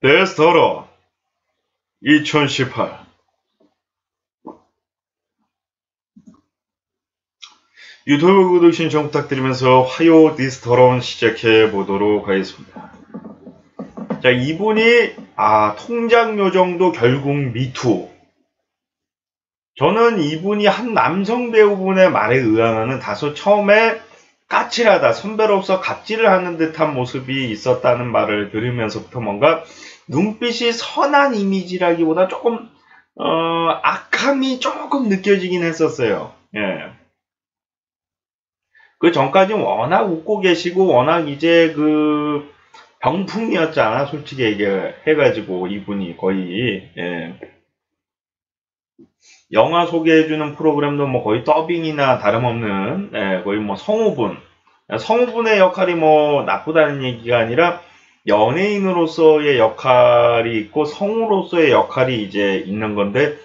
데스더러 2018 유튜브 구독 신청 부탁드리면서 화요 디스더런 시작해 보도록 하겠습니다. 자, 이분이 통장 요정도 결국 미투. 저는 이분이 한 남성 배우분의 말에 의하면은 다소 처음에 까칠하다, 선배로서 갑질을 하는 듯한 모습이 있었다는 말을 들으면서부터 뭔가 눈빛이 선한 이미지라기보다 조금 악함이 조금 느껴지긴 했었어요. 예. 그 전까지는 워낙 웃고 계시고 워낙 이제 그 병풍이었잖아, 솔직히 얘기해가지고 이분이 거의. 예. 영화 소개해주는 프로그램도 뭐 거의 더빙이나 다름없는, 예, 거의 뭐 성우분의 역할이 뭐 나쁘다는 얘기가 아니라 연예인으로서의 역할이 있고 성우로서의 역할이 이제 있는 건데,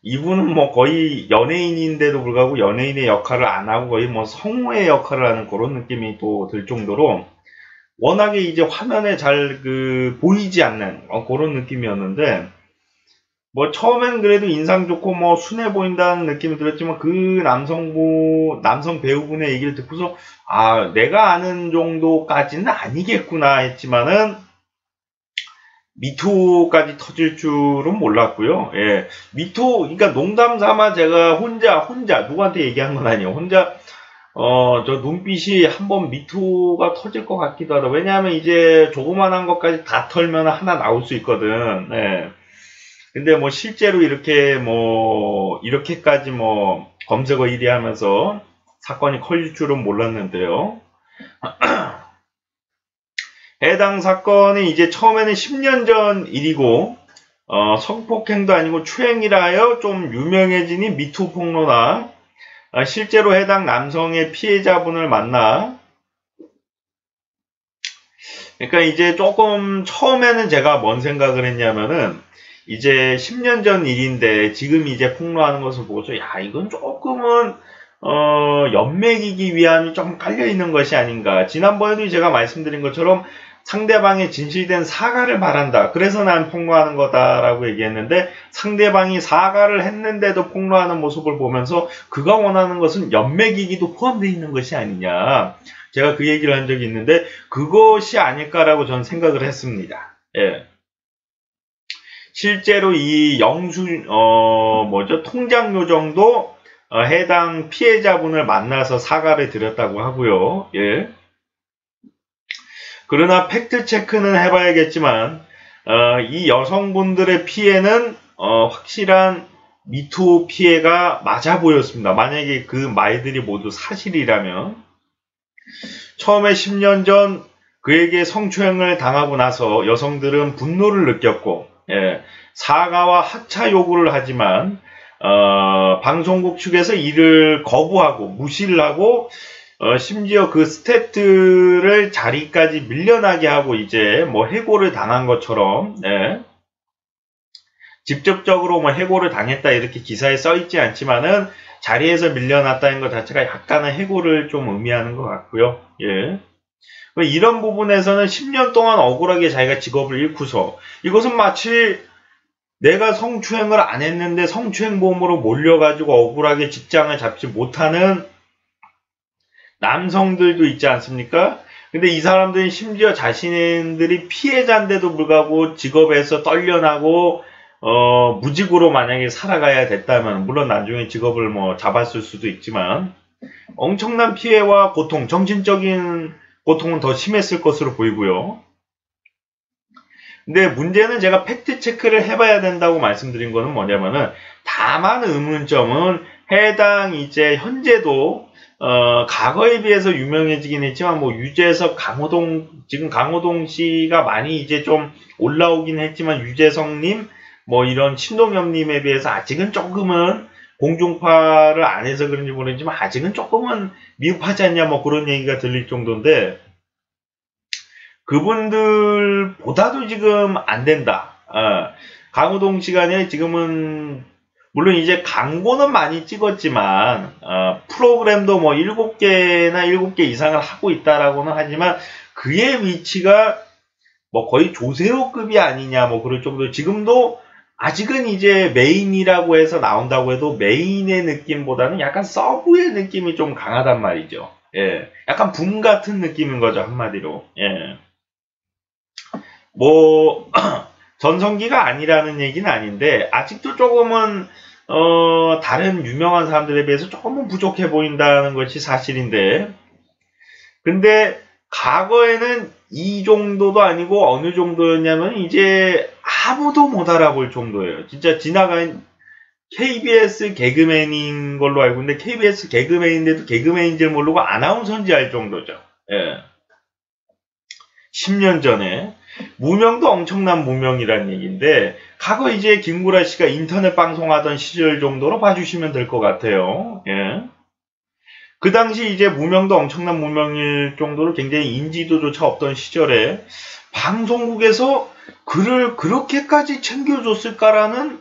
이분은 뭐 거의 연예인인데도 불구하고 연예인의 역할을 안 하고 거의 뭐 성우의 역할을 하는 그런 느낌이 또 들 정도로 워낙에 이제 화면에 잘 보이지 않는 그런 느낌이었는데, 뭐 처음엔 그래도 인상 좋고 뭐 순해 보인다는 느낌이 들었지만 그 남성 배우분의 얘기를 듣고서 내가 아는 정도까지는 아니겠구나 했지만은 미투까지 터질 줄은 몰랐고요. 예. 미투, 그러니까 농담 삼아 제가 혼자 누구한테 얘기한 건 아니에요. 혼자 저 눈빛이 한번 미투가 터질 것 같기도 하다. 왜냐하면 이제 조그만한 것까지 다 털면 하나 나올 수 있거든. 예. 근데 뭐 실제로 이렇게까지 뭐 검색어 1위 하면서 사건이 커질 줄은 몰랐는데요. 해당 사건이 이제 처음에는 10년 전 일이고, 성폭행도 아니고 추행이라 하여 좀 유명해지니 미투 폭로나, 실제로 해당 남성의 피해자분을 만나, 그러니까 이제 조금 처음에는 제가 뭔 생각을 했냐면은, 이제 10년 전 일인데 지금 이제 폭로하는 것을 보고서 이건 조금은 연맥이기 위함이 좀 깔려있는 것이 아닌가. 지난번에도 제가 말씀드린 것처럼 상대방의 진실된 사과를 바란다. 그래서 난 폭로하는 거다라고 얘기했는데, 상대방이 사과를 했는데도 폭로하는 모습을 보면서 그가 원하는 것은 연맥이기도 포함되어 있는 것이 아니냐. 제가 그 얘기를 한 적이 있는데 그것이 아닐까라고 저는 생각을 했습니다. 예. 실제로 이 통장 요정도 해당 피해자분을 만나서 사과를 드렸다고 하고요. 예. 그러나 팩트 체크는 해봐야겠지만 이 여성분들의 피해는 확실한 미투 피해가 맞아 보였습니다. 만약에 그 말들이 모두 사실이라면 처음에 10년 전 그에게 성추행을 당하고 나서 여성들은 분노를 느꼈고, 예, 사과와 하차 요구를 하지만 방송국 측에서 이를 거부하고 무시를 하고 심지어 그 스태프들을 자리까지 밀려나게 하고 이제 뭐 해고를 당한 것처럼, 예, 직접적으로 뭐 해고를 당했다 이렇게 기사에 써있지 않지만은 자리에서 밀려났다는 것 자체가 약간의 해고를 좀 의미하는 것 같고요. 예. 이런 부분에서는 10년 동안 억울하게 자기가 직업을 잃고서 이것은 마치 내가 성추행을 안 했는데 성추행보험으로 몰려가지고 억울하게 직장을 잡지 못하는 남성들도 있지 않습니까? 근데 이 사람들은 심지어 자신들이 피해자인데도 불구하고 직업에서 떨려나고 무직으로 만약에 살아가야 됐다면, 물론 나중에 직업을 뭐 잡았을 수도 있지만 엄청난 피해와 고통, 정신적인 고통은 더 심했을 것으로 보이고요. 근데 문제는 제가 팩트 체크를 해봐야 된다고 말씀드린 거는 뭐냐면은, 다만 의문점은 해당 이제 현재도 과거에 비해서 유명해지긴 했지만 뭐 유재석, 지금 강호동 씨가 많이 이제 좀 올라오긴 했지만 유재석님, 뭐 이런 신동엽님에 비해서 아직은 조금은 공중파를 안 해서 그런지 모르겠지만 아직은 조금은 미흡하지 않냐 뭐 그런 얘기가 들릴 정도인데, 그분들보다도 지금 안 된다. 강호동 시간에 지금은 물론 이제 광고는 많이 찍었지만 프로그램도 뭐 7개 이상을 하고 있다라고는 하지만 그의 위치가 뭐 거의 조세호급이 아니냐 뭐 그럴 정도. 지금도 아직은 이제 메인이라고 해서 나온다고 해도 메인의 느낌보다는 약간 서브의 느낌이 좀 강하단 말이죠. 예, 약간 붐 같은 느낌인 거죠, 한마디로. 예. 뭐 전성기가 아니라는 얘기는 아닌데 아직도 조금은 다른 유명한 사람들에 비해서 조금은 부족해 보인다는 것이 사실인데, 근데 과거에는 이 정도도 아니고 어느 정도였냐면 이제 아무도 못 알아볼 정도예요. 진짜 지나간 KBS 개그맨인 걸로 알고 있는데 KBS 개그맨인데도 개그맨인 줄 모르고 아나운서인지 알 정도죠. 예. 10년 전에 무명도 엄청난 무명이라는 얘기인데 과거 이제 김구라 씨가 인터넷 방송하던 시절 정도로 봐주시면 될 것 같아요. 예. 그 당시 이제 무명도 엄청난 무명일 정도로 굉장히 인지도조차 없던 시절에 방송국에서 그를 그렇게까지 챙겨줬을까라는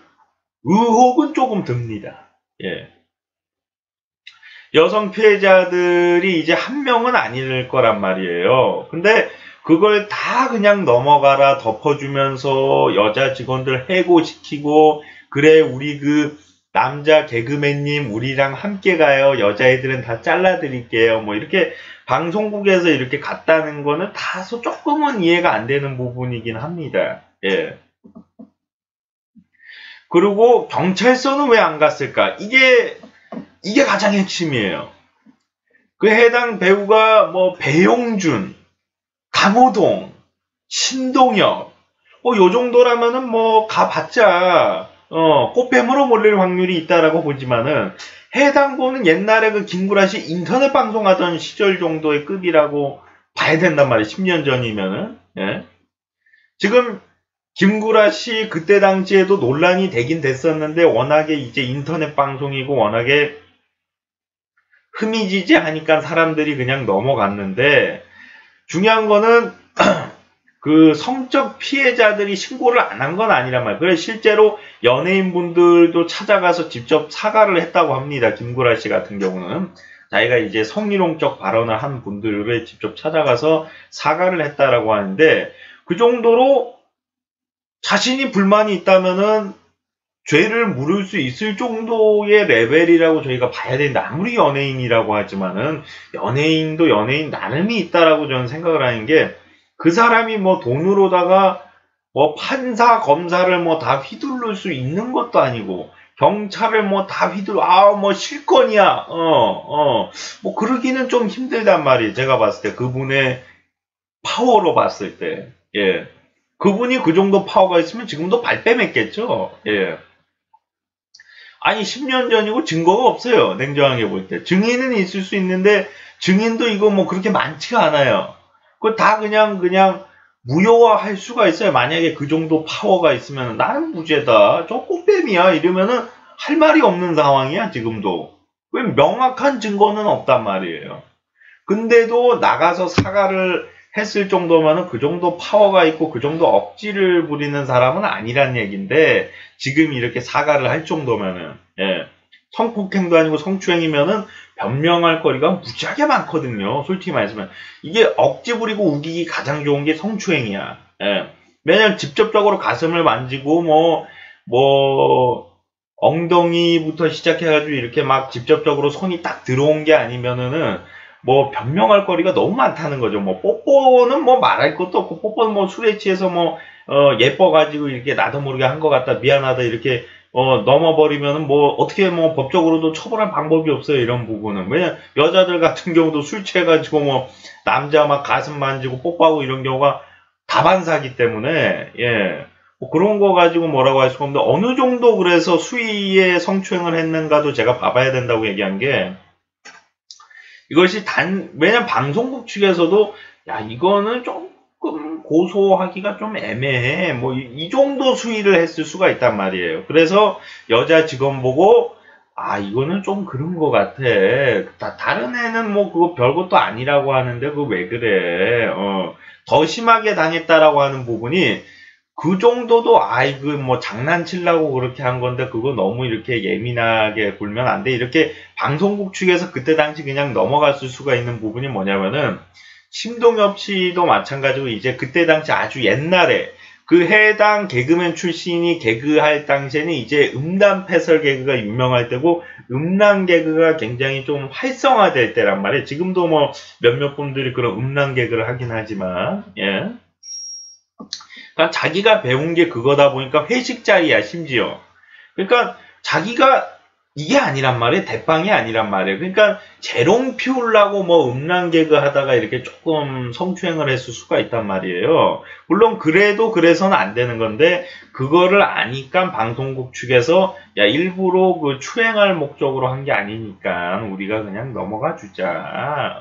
의혹은 조금 듭니다. 예. 여성 피해자들이 이제 한 명은 아닐 거란 말이에요. 근데 그걸 다 그냥 넘어가라 덮어주면서 여자 직원들 해고시키고, 그래 우리 그 남자 개그맨님 우리랑 함께 가요, 여자애들은 다 잘라드릴게요, 뭐 이렇게 방송국에서 이렇게 갔다는 거는 다소 조금은 이해가 안 되는 부분이긴 합니다. 예. 그리고 경찰서는 왜 안 갔을까? 이게 가장 핵심이에요. 그 해당 배우가 뭐 배용준, 강호동, 신동엽, 뭐 요 정도라면은 뭐 가봤자 꽃뱀으로 몰릴 확률이 있다라고 보지만은, 해당 분은 옛날에 그 김구라 씨 인터넷 방송하던 시절 정도의 급이라고 봐야 된단 말이에요. 10년 전이면은. 예. 지금 김구라 씨 그때 당시에도 논란이 되긴 됐었는데 워낙에 이제 인터넷 방송이고 워낙에 흐미지지하니까 사람들이 그냥 넘어갔는데, 중요한 거는 그 성적 피해자들이 신고를 안 한 건 아니란 말이에요. 그래서 실제로 연예인분들도 찾아가서 직접 사과를 했다고 합니다. 김구라 씨 같은 경우는 자기가 이제 성희롱적 발언을 한 분들을 직접 찾아가서 사과를 했다라고 하는데, 그 정도로 자신이 불만이 있다면은 죄를 물을 수 있을 정도의 레벨이라고 저희가 봐야 된다. 아무리 연예인이라고 하지만은 연예인도 연예인 나름이 있다라고 저는 생각을 하는 게, 그 사람이 뭐 돈으로다가 뭐 판사 검사를 뭐 다 휘둘를 수 있는 것도 아니고 경찰을 뭐 다 뭐 실권이야 뭐 그러기는 좀 힘들단 말이에요. 제가 봤을 때 그분의 파워로 봤을 때. 예. 그분이 그 정도 파워가 있으면 지금도 발뺌했겠죠. 예. 아니 10년 전이고 증거가 없어요. 냉정하게 볼 때. 증인은 있을 수 있는데 증인도 이거 뭐 그렇게 많지가 않아요. 그거 다 그냥 무효화할 수가 있어요. 만약에 그 정도 파워가 있으면 나는 무죄다, 저 꽃뱀이야 이러면은 할 말이 없는 상황이야 지금도. 왜 명확한 증거는 없단 말이에요. 근데도 나가서 사과를 했을 정도면은 그 정도 파워가 있고 그 정도 억지를 부리는 사람은 아니란 얘기인데, 지금 이렇게 사과를 할 정도면은, 예. 성폭행도 아니고 성추행이면은 변명할 거리가 무지하게 많거든요. 솔직히 말하면 이게 억지 부리고 우기기 가장 좋은 게 성추행이야. 예. 왜냐면 직접적으로 가슴을 만지고 뭐 엉덩이부터 시작해가지고 이렇게 막 직접적으로 손이 딱 들어온 게 아니면은 뭐 변명할 거리가 너무 많다는 거죠. 뭐 뽀뽀는 뭐 말할 것도 없고, 뽀뽀는 뭐 술에 취해서 예뻐가지고 이렇게 나도 모르게 한 것 같다, 미안하다 이렇게 넘어버리면은 뭐 어떻게 뭐 법적으로도 처벌할 방법이 없어요. 이런 부분은. 왜냐 여자들 같은 경우도 술 취해가지고 뭐 남자 막 가슴 만지고 뽀뽀하고 이런 경우가 다반사기 때문에, 예. 뭐 그런 거 가지고 뭐라고 할 수가 없는데, 어느 정도 그래서 수위의 성추행을 했는가도 제가 봐봐야 된다고 얘기한 게, 이것이 왜냐면 방송국 측에서도 야 이거는 조금 고소하기가 좀 애매해, 뭐 이 정도 수위를 했을 수가 있단 말이에요. 그래서 여자 직원 보고 이거는 좀 그런 것 같아, 다른 애는 뭐 그거 별것도 아니라고 하는데 그거 왜 그래, 더 심하게 당했다라고 하는 부분이, 그 정도도 이거 뭐 장난치려고 그렇게 한 건데 그거 너무 이렇게 예민하게 굴면 안 돼, 이렇게 방송국 측에서 그때 당시 그냥 넘어갔을 수가 있는 부분이 뭐냐면은, 심동엽 씨도 마찬가지고 이제 그때 당시 아주 옛날에 그 해당 개그맨 출신이 개그할 당시에는 이제 음란 패설 개그가 유명할 때고 음란 개그가 굉장히 좀 활성화될 때란 말이에요. 지금도 뭐 몇몇 분들이 그런 음란 개그를 하긴 하지만 예. 그러니까 자기가 배운 게 그거다 보니까 회식 자리야 심지어. 그러니까 자기가 이게 아니란 말이에요. 대빵이 아니란 말이에요. 그러니까 재롱 피우려고 뭐 음란 개그 하다가 이렇게 조금 성추행을 했을 수가 있단 말이에요. 물론 그래도 그래서는 안 되는 건데 그거를 아니까 방송국 측에서 야 일부러 그 추행할 목적으로 한 게 아니니까 우리가 그냥 넘어가 주자.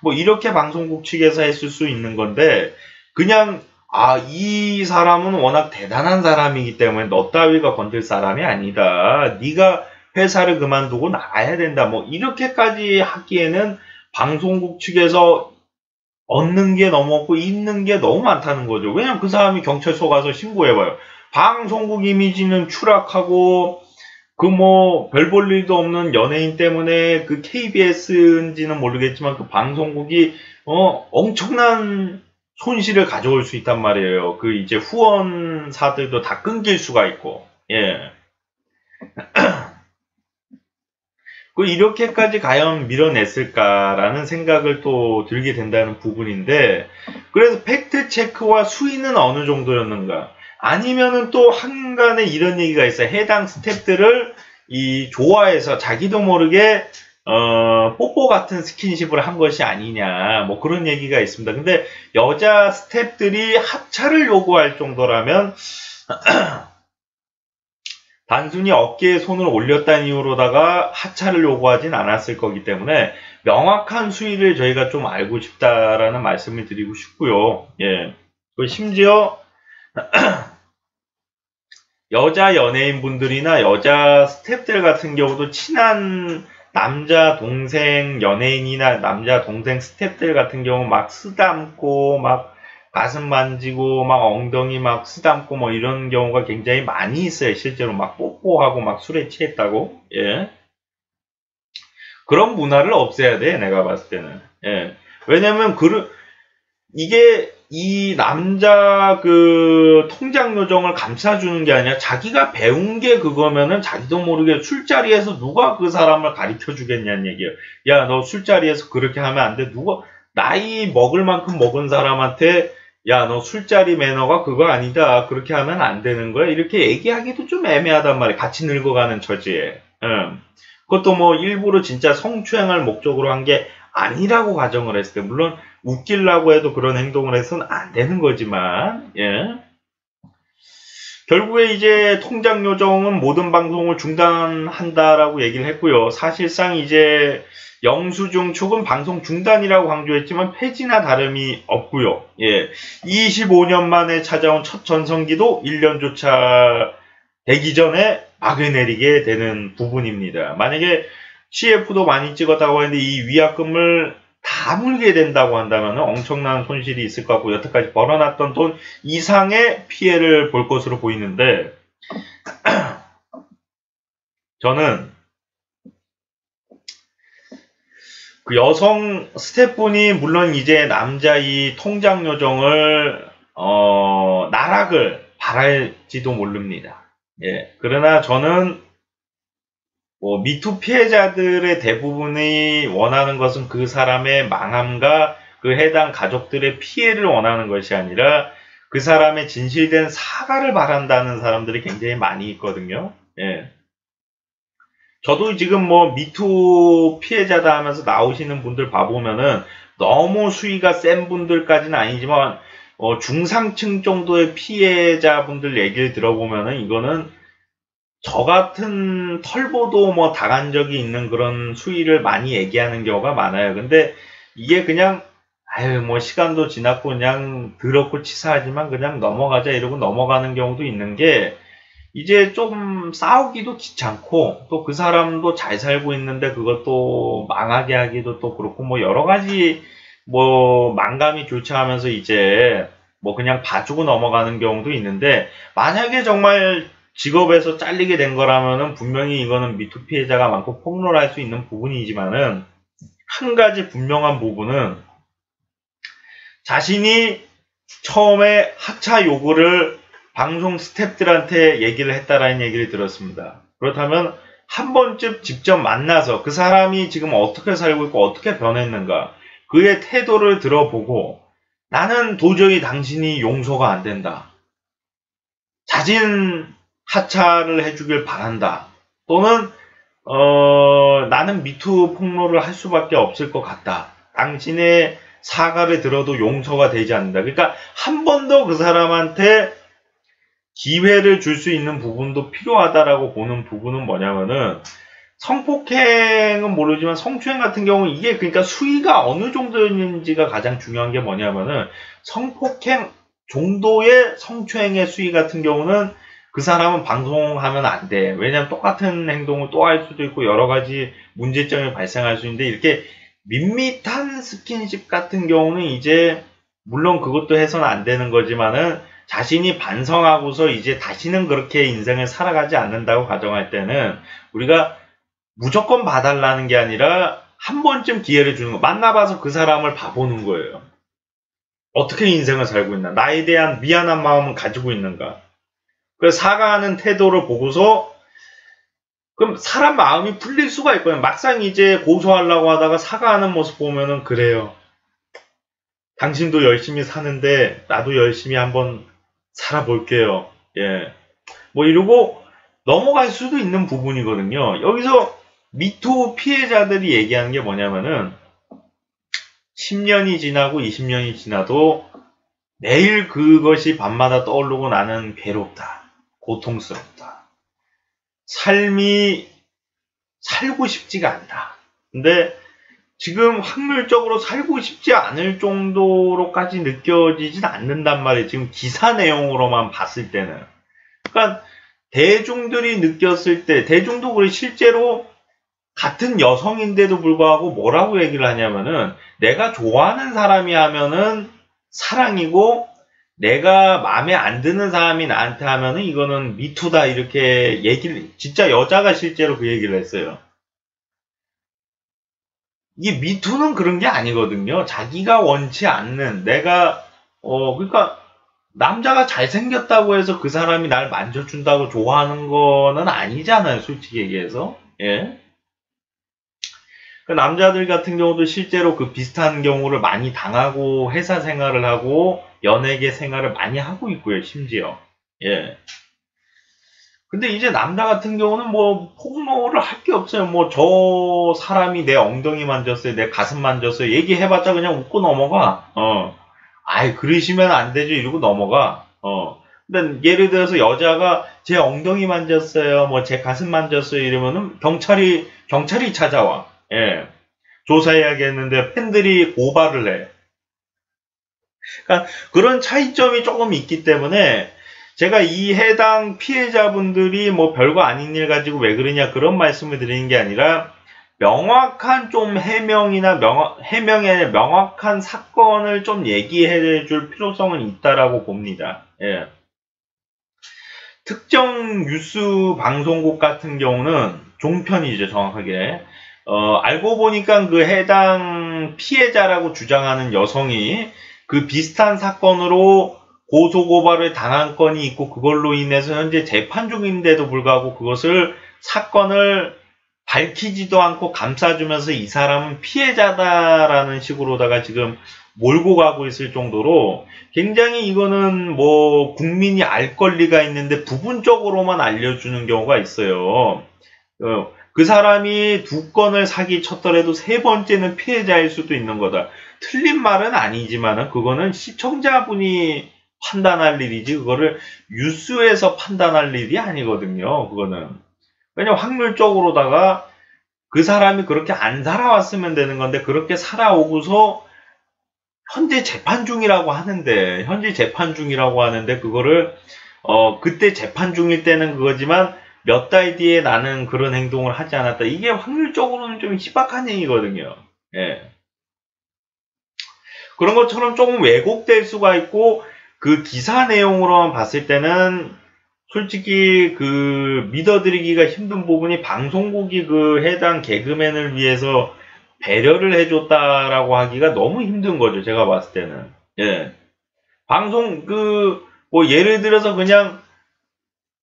뭐 이렇게 방송국 측에서 했을 수 있는 건데 그냥 이 사람은 워낙 대단한 사람이기 때문에 너 따위가 건들 사람이 아니다. 네가 회사를 그만두고 나가야 된다. 뭐 이렇게까지 하기에는 방송국 측에서 얻는 게 너무 없고 잃는 게 너무 많다는 거죠. 왜냐면 그 사람이 경찰서 가서 신고해봐요. 방송국 이미지는 추락하고 그 뭐 별 볼 일도 없는 연예인 때문에 그 KBS인지는 모르겠지만 그 방송국이 엄청난 손실을 가져올 수 있단 말이에요. 그 이제 후원사들도 다 끊길 수가 있고, 예. 그 이렇게까지 과연 밀어냈을까라는 생각을 또 들게 된다는 부분인데, 그래서 팩트 체크와 수위는 어느 정도였는가? 아니면은 또 한간에 이런 얘기가 있어요. 해당 스태프들을 좋아해서 자기도 모르게 뽀뽀 같은 스킨십을 한 것이 아니냐, 뭐 그런 얘기가 있습니다. 근데 여자 스태프들이 합차를 요구할 정도라면, 단순히 어깨에 손을 올렸다는 이유로다가 하차를 요구하진 않았을 거기 때문에 명확한 수위를 저희가 좀 알고 싶다라는 말씀을 드리고 싶고요. 예. 심지어, 여자 연예인분들이나 여자 스태프들 같은 경우도 친한 남자 동생 연예인이나 남자 동생 스태프들 같은 경우 막 쓰담고 막 가슴 만지고 막 엉덩이 막 쓰담고 뭐 이런 경우가 굉장히 많이 있어요. 실제로 막 뽀뽀하고 막 술에 취했다고. 예. 그런 문화를 없애야 돼. 내가 봤을 때는. 예. 왜냐면 이게 이 남자 그 통장 요정을 감싸주는 게 아니라 자기가 배운 게 그거면은 자기도 모르게 술자리에서 누가 그 사람을 가르쳐 주겠냐는 얘기예요. 야, 너 술자리에서 그렇게 하면 안 돼. 누가 나이 먹을 만큼 먹은 사람한테 야, 너 술자리 매너가 그거 아니다. 그렇게 하면 안 되는 거야. 이렇게 얘기하기도 좀 애매하단 말이에요. 같이 늙어가는 처지에. 그것도 뭐 일부러 진짜 성추행할 목적으로 한 게 아니라고 가정을 했을 때, 물론 웃기려고 해도 그런 행동을 해서는 안 되는 거지만, 예. 결국에 이제 통장 요정은 모든 방송을 중단한다라고 얘기를 했고요. 사실상 이제 영수증 축은 방송 중단이라고 강조했지만 폐지나 다름이 없고요. 예. 25년 만에 찾아온 첫 전성기도 1년조차 되기 전에 막을 내리게 되는 부분입니다. 만약에 CF도 많이 찍었다고 했는데 이 위약금을 다 물게 된다고 한다면 엄청난 손실이 있을 것 같고 여태까지 벌어놨던 돈 이상의 피해를 볼 것으로 보이는데 저는 그 여성 스태프분이 물론 이제 남자 이 통장 요정을 나락을 바랄지도 모릅니다. 예. 그러나 저는 뭐 미투 피해자들의 대부분이 원하는 것은 그 사람의 망함과 그 해당 가족들의 피해를 원하는 것이 아니라 그 사람의 진실된 사과를 바란다는 사람들이 굉장히 많이 있거든요. 예. 저도 지금 뭐 미투 피해자다 하면서 나오시는 분들 봐보면은 너무 수위가 센 분들까지는 아니지만 중상층 정도의 피해자분들 얘기를 들어보면은 이거는 저 같은 털보도 뭐 당한 적이 있는 그런 수위를 많이 얘기하는 경우가 많아요. 근데 이게 그냥 뭐 시간도 지났고 그냥 더럽고 치사하지만 그냥 넘어가자 이러고 넘어가는 경우도 있는 게 이제 좀 싸우기도 귀찮고 또 그 사람도 잘 살고 있는데 그것도 망하게 하기도 또 그렇고 뭐 여러 가지 뭐 망감이 교차하면서 이제 뭐 그냥 봐주고 넘어가는 경우도 있는데 만약에 정말 직업에서 잘리게 된 거라면은 분명히 이거는 미투 피해자가 많고 폭로할 수 있는 부분이지만은 한 가지 분명한 부분은 자신이 처음에 하차 요구를 방송 스태프들한테 얘기를 했다라는 얘기를 들었습니다. 그렇다면 한 번쯤 직접 만나서 그 사람이 지금 어떻게 살고 있고 어떻게 변했는가 그의 태도를 들어보고 나는 도저히 당신이 용서가 안 된다. 자진 하차를 해주길 바란다. 또는 나는 미투 폭로를 할 수밖에 없을 것 같다. 당신의 사과를 들어도 용서가 되지 않는다. 그러니까 한 번 더 그 사람한테 기회를 줄 수 있는 부분도 필요하다라고 보는 부분은 뭐냐면은 성폭행은 모르지만 성추행 같은 경우는 이게 그러니까 수위가 어느 정도였는지가 가장 중요한 게 뭐냐면은 성폭행 정도의 성추행의 수위 같은 경우는 그 사람은 방송하면 안 돼. 왜냐하면 똑같은 행동을 또 할 수도 있고 여러 가지 문제점이 발생할 수 있는데 이렇게 밋밋한 스킨십 같은 경우는 이제 물론 그것도 해서는 안 되는 거지만은 자신이 반성하고서 이제 다시는 그렇게 인생을 살아가지 않는다고 가정할 때는 우리가 무조건 봐달라는 게 아니라 한 번쯤 기회를 주는 거. 만나봐서 그 사람을 봐보는 거예요. 어떻게 인생을 살고 있나. 나에 대한 미안한 마음은 가지고 있는가. 그래서 사과하는 태도를 보고서 그럼 사람 마음이 풀릴 수가 있거든요. 막상 이제 고소하려고 하다가 사과하는 모습 보면은 그래요. 당신도 열심히 사는데 나도 열심히 한번 살아볼게요. 예. 뭐 이러고 넘어갈 수도 있는 부분이거든요. 여기서 미투 피해자들이 얘기하는 게 뭐냐면은 10년이 지나고 20년이 지나도 매일 그것이 밤마다 떠오르고 나는 괴롭다. 고통스럽다. 삶이 살고 싶지가 않다. 근데 지금 확률적으로 살고 싶지 않을 정도로까지 느껴지진 않는단 말이에요. 지금 기사 내용으로만 봤을 때는. 그러니까 대중들이 느꼈을 때, 대중도 그래 실제로 같은 여성인데도 불구하고 뭐라고 얘기를 하냐면은 내가 좋아하는 사람이 하면은 사랑이고 내가 마음에 안 드는 사람이 나한테 하면은 이거는 미투다 이렇게 얘기를 진짜 여자가 실제로 그 얘기를 했어요. 이게 미투는 그런 게 아니거든요. 자기가 원치 않는 내가 그러니까 남자가 잘생겼다고 해서 그 사람이 날 만져준다고 좋아하는 거는 아니잖아요. 솔직히 얘기해서. 예. 그 남자들 같은 경우도 실제로 그 비슷한 경우를 많이 당하고 회사 생활을 하고 연예계 생활을 많이 하고 있고요. 심지어. 예. 근데 이제 남자 같은 경우는 뭐 폭로를 할 게 없어요. 뭐 저 사람이 내 엉덩이 만졌어요. 내 가슴 만졌어요. 얘기해봤자 그냥 웃고 넘어가. 아이 그러시면 안 되죠. 이러고 넘어가. 근데 예를 들어서 여자가 제 엉덩이 만졌어요. 뭐 제 가슴 만졌어요. 이러면은 경찰이 찾아와. 예. 조사해야겠는데 팬들이 고발을 해. 그러니까 그런 차이점이 조금 있기 때문에 제가 이 해당 피해자분들이 뭐 별거 아닌 일 가지고 왜 그러냐 그런 말씀을 드리는 게 아니라 명확한 좀 해명의 명확한 사건을 좀 얘기해 줄 필요성은 있다라고 봅니다. 예. 특정 뉴스 방송국 같은 경우는 종편이죠, 정확하게. 알고 보니까 그 해당 피해자라고 주장하는 여성이 그 비슷한 사건으로 고소고발을 당한 건이 있고 그걸로 인해서 현재 재판 중인데도 불구하고 그것을 사건을 밝히지도 않고 감싸주면서 이 사람은 피해자다라는 식으로다가 지금 몰고 가고 있을 정도로 굉장히 이거는 뭐 국민이 알 권리가 있는데 부분적으로만 알려주는 경우가 있어요. 그 사람이 2건을 사기 쳤더라도 3번째는 피해자일 수도 있는 거다. 틀린 말은 아니지만은 그거는 시청자분이 판단할 일이지 그거를 뉴스에서 판단할 일이 아니거든요. 그거는. 왜냐면 확률적으로다가 그 사람이 그렇게 안 살아왔으면 되는 건데 그렇게 살아오고서 현재 재판 중이라고 하는데 그거를 그때 재판 중일 때는 그거지만 몇 달 뒤에 나는 그런 행동을 하지 않았다. 이게 확률적으로는 좀 희박한 얘기거든요. 예. 그런 것처럼 조금 왜곡될 수가 있고 그 기사 내용으로만 봤을 때는 솔직히 그 믿어드리기가 힘든 부분이 방송국이 그 해당 개그맨을 위해서 배려를 해줬다라고 하기가 너무 힘든 거죠. 제가 봤을 때는. 예. 방송, 뭐, 예를 들어서 그냥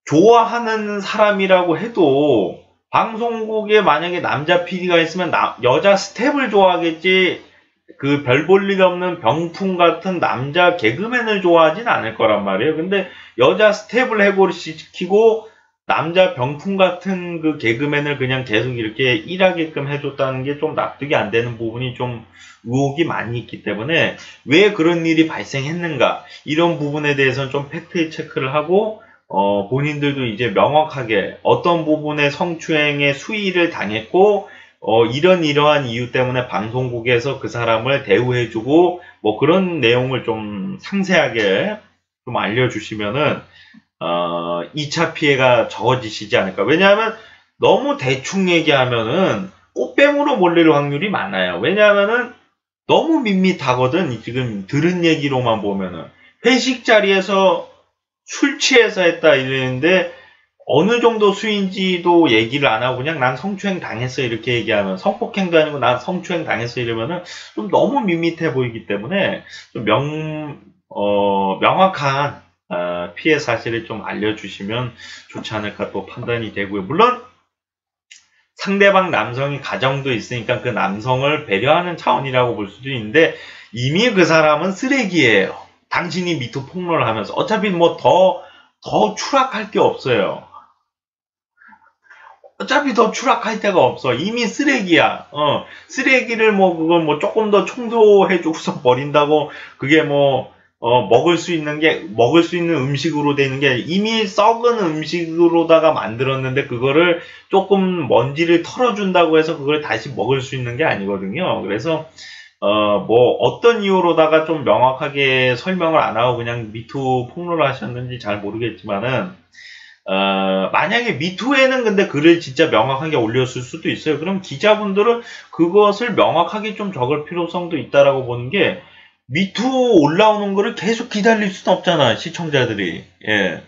좋아하는 사람이라고 해도, 방송국에 만약에 남자 PD가 있으면 여자 스텝을 좋아하겠지, 별 볼 일 없는 병풍 같은 남자 개그맨을 좋아하진 않을 거란 말이에요. 근데 여자 스텝을 해고시키고, 남자 병풍 같은 개그맨을 그냥 계속 이렇게 일하게끔 해줬다는 게 좀 납득이 안 되는 부분이 좀 의혹이 많이 있기 때문에 왜 그런 일이 발생했는가 이런 부분에 대해서는 좀 팩트 체크를 하고 본인들도 이제 명확하게 어떤 부분에 성추행의 수위를 당했고 이러한 이유 때문에 방송국에서 그 사람을 대우해주고 뭐 그런 내용을 좀 상세하게 좀 알려주시면은 2차 피해가 적어지시지 않을까. 왜냐하면 너무 대충 얘기하면은 꽃뱀으로 몰릴 확률이 많아요. 왜냐하면은 너무 밋밋하거든. 지금 들은 얘기로만 보면은 회식 자리에서 술 취해서 했다 이러는데 어느 정도 수인지도 얘기를 안 하고 그냥 난 성추행 당했어 이렇게 얘기하면 성폭행도 아니고 난 성추행 당했어 이러면은 좀 너무 밋밋해 보이기 때문에 좀 명확한 피해 사실을 좀 알려주시면 좋지 않을까 또 판단이 되고요. 물론 상대방 남성이 가정도 있으니까 그 남성을 배려하는 차원이라고 볼 수도 있는데 이미 그 사람은 쓰레기예요. 당신이 미투 폭로를 하면서 어차피 뭐 더 추락할 게 없어요. 어차피 더 추락할 데가 없어. 이미 쓰레기야. 쓰레기를 뭐 그걸 뭐 조금 더 청소해주고서 버린다고 그게 뭐 먹을 수 있는 음식으로 되는 게 이미 썩은 음식으로다가 만들었는데 그거를 조금 먼지를 털어준다고 해서 그걸 다시 먹을 수 있는 게 아니거든요. 그래서 뭐 어떤 이유로다가 좀 명확하게 설명을 안 하고 그냥 미투 폭로를 하셨는지 잘 모르겠지만은 만약에 미투에는 근데 글을 진짜 명확하게 올렸을 수도 있어요. 그럼 기자분들은 그것을 명확하게 좀 적을 필요성도 있다라고 보는 게 미투 올라오는 거를 계속 기다릴 수는 없잖아, 시청자들이. 예.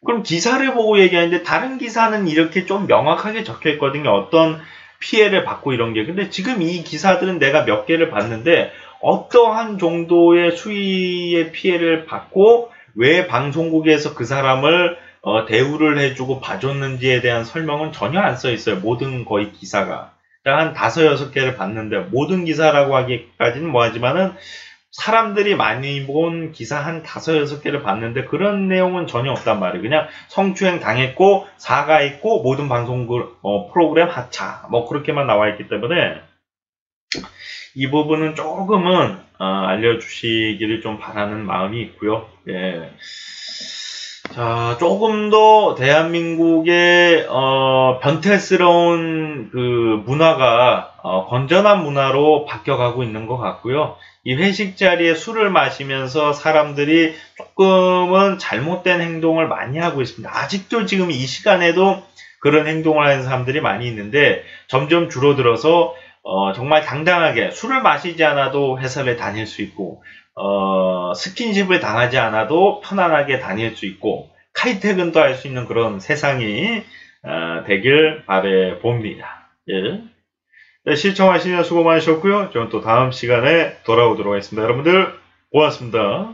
그럼 기사를 보고 얘기하는데 다른 기사는 이렇게 좀 명확하게 적혀 있거든요. 어떤 피해를 받고 이런 게. 근데 지금 이 기사들은 내가 몇 개를 봤는데 어떠한 정도의 수위의 피해를 받고 왜 방송국에서 그 사람을 대우를 해주고 봐줬는지에 대한 설명은 전혀 안 써 있어요. 모든 거의 기사가. 한 5-6개를 봤는데 모든 기사라고 하기까지는 뭐하지만은 사람들이 많이 본 기사 한 5-6개를 봤는데 그런 내용은 전혀 없단 말이에요. 그냥 성추행 당했고 사과했고 모든 방송국 프로그램 하차 뭐 그렇게만 나와 있기 때문에 이 부분은 조금은 알려주시기를 좀 바라는 마음이 있고요. 예. 자, 조금 더 대한민국의 변태스러운 문화가 건전한 문화로 바뀌어가고 있는 것 같고요. 이 회식 자리에 술을 마시면서 사람들이 조금은 잘못된 행동을 많이 하고 있습니다. 아직도 지금 이 시간에도 그런 행동을 하는 사람들이 많이 있는데 점점 줄어들어서 정말 당당하게 술을 마시지 않아도 회사를 다닐 수 있고 스킨십을 당하지 않아도 편안하게 다닐 수 있고 칼퇴근도 할 수 있는 그런 세상이 되길 바래 봅니다. 예. 네, 시청하시느라 수고 많으셨고요. 저는 또 다음 시간에 돌아오도록 하겠습니다. 여러분들 고맙습니다.